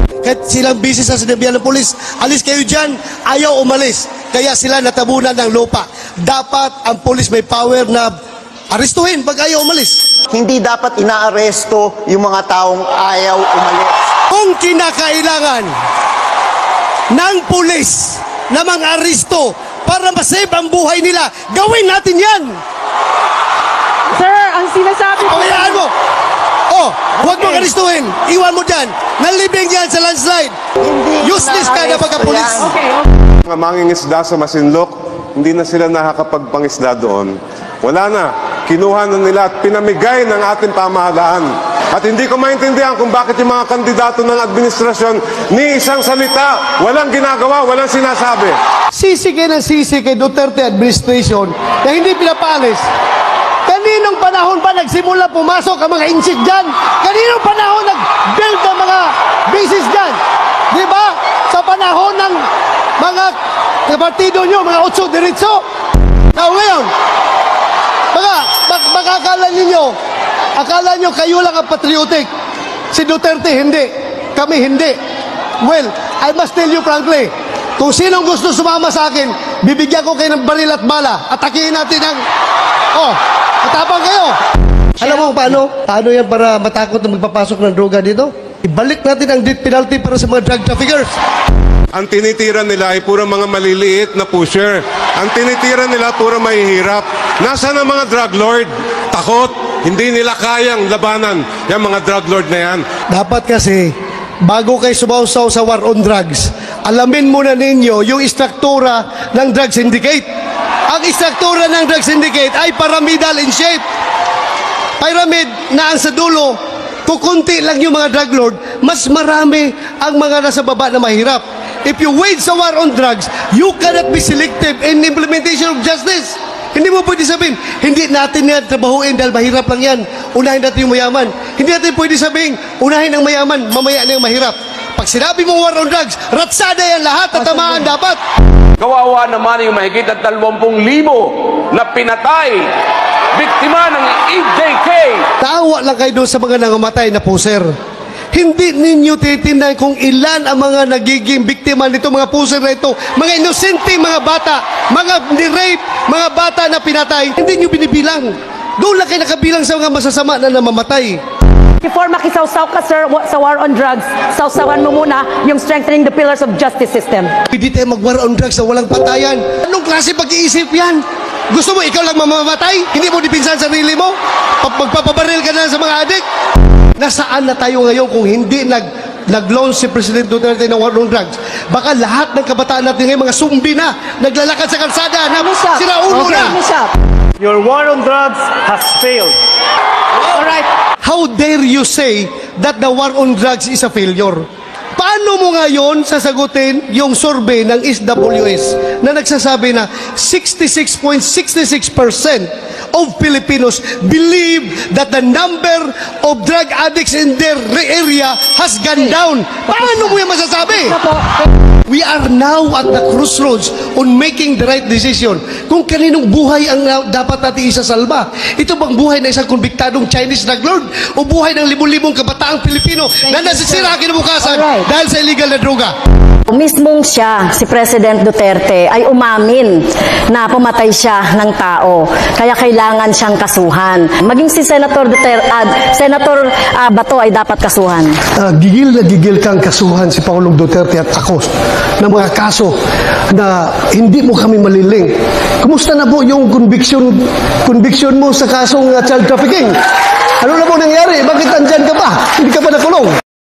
Kahit silang busy sa sinabihan ng pulis, alis kayo dyan, ayaw umalis. Kaya sila natabunan ng lupa. Dapat ang pulis may power na arestuhin pag ayaw umalis. Hindi dapat inaaresto yung mga taong ayaw umalis. Kung kinakailangan ng pulis na mang-aresto para masave ang buhay nila, gawin natin yan! Sir, ang sinasabi ko... Pawayaan mo! Oh, huwag mong aristuhin. Iwan mo dyan. Nalibing yan sa landslide. Useless ka na pagka-pulis. Okay. Mga mangingisda sa Masinloc, hindi na sila nakakapagpangisda doon. Wala na. Kinuha na nila at pinamigay ng ating pamahalaan. At hindi ko maintindihan kung bakit yung mga kandidato ng administrasyon ni isang salita, walang ginagawa, walang sinasabi. Sisi kay Duterte administration na hindi pinapaalis. Kaninong panahon pa nagsimula pumasok ang mga insit dyan? Kaninong panahon nag-build ang mga bases dyan? Di ba? Sa panahon ng mga partido nyo, mga otso diretso. Now ngayon, baka akala nyo kayo lang ang patriotic. Si Duterte hindi. Kami hindi. Well, I must tell you frankly, kung sinong gusto sumama sa akin, bibigyan ko kayo ng baril at bala. Atakihin natin ang... matapang kayo. Alam mo paano? Paano yan para matakot na magpapasok ng droga dito? Ibalik natin ang death penalty para sa mga drug traffickers. Ang tinitira nila ay puro mga maliliit na pusher. Ang tinitira nila puro mahihirap. Nasaan ang mga drug lord? Takot. Hindi nila kayang labanan yung mga drug lord na yan. Dapat kasi, bago kayo sumausaw sa war on drugs, alamin muna ninyo yung istruktura ng drug syndicate. Ang istruktura ng drug syndicate ay pyramidal in shape. Pyramid na ang sa dulo, kukunti lang yung mga drug lord, mas marami ang mga nasa baba na mahirap. If you wage a war on drugs, you cannot be selective in implementation of justice. Hindi mo pwede sabihin, hindi natin yan trabahuin dahil mahirap lang yan. Unahin natin yung mayaman. Hindi natin pwede sabihin, unahin ang mayaman, mamaya na yung mahirap. Pag sinabi mo war on drugs, ratsada yan lahat, tatamaan dapat. Kawawa naman yung mahigit at 20,000 na pinatay, biktima ng EJK. Tawa lang kayo doon sa mga nangamatay na puser. Hindi ninyo titindan kung ilan ang mga nagiging biktima nito, mga puser na ito, mga inosente, mga bata, mga ni-rape, mga bata na pinatay. Hindi nyo binibilang. Doon lang kayo nakabilang sa mga masasama na namamatay. Before makisawsaw ka, sir, sa war on drugs, sawsawan mo muna yung strengthening the pillars of justice system. Hindi tayo mag-war on drugs na walang patayan. Anong klase pag-iisip yan? Gusto mo ikaw lang mamamatay? Hindi mo dipinsan sarili mo? Magpapabaril ka na sa mga adik? Nasaan na tayo ngayon kung hindi nag-launch si President Duterte ng war on drugs? Baka lahat ng kabataan natin ngayon, mga sumbi na, naglalakad sa kalsada na siraulo na. Your war on drugs has failed. Alright. How dare you say that the war on drugs is a failure? Paano mo ngayon sasagutin yung survey ng SWS na nagsasabi na 66.66% of Filipinos believe that the number of drug addicts in their area has gone down? Paano mo yung masasabi? We are now at the crossroads on making the right decision. Kung kaninong buhay ang dapat natin isasalba. Ito bang buhay na isang konbiktadong Chinese drug lord o buhay ng libong-libong kabataang Pilipino na nasisira kinabukasan dahil sa illegal na droga? Mismong siya, si President Duterte, ay umamin na pumatay siya ng tao. Kaya kailangan siyang kasuhan. Maging si Senator Bato ay dapat kasuhan. Gigil na gigil kang kasuhan si Pangulong Duterte at ako ng mga kaso na hindi mo kami maliling. Kumusta na po yung conviction mo sa kasong child trafficking? Ano na po nangyari? Bakit andyan ka pa? Hindi ka pa nakulong?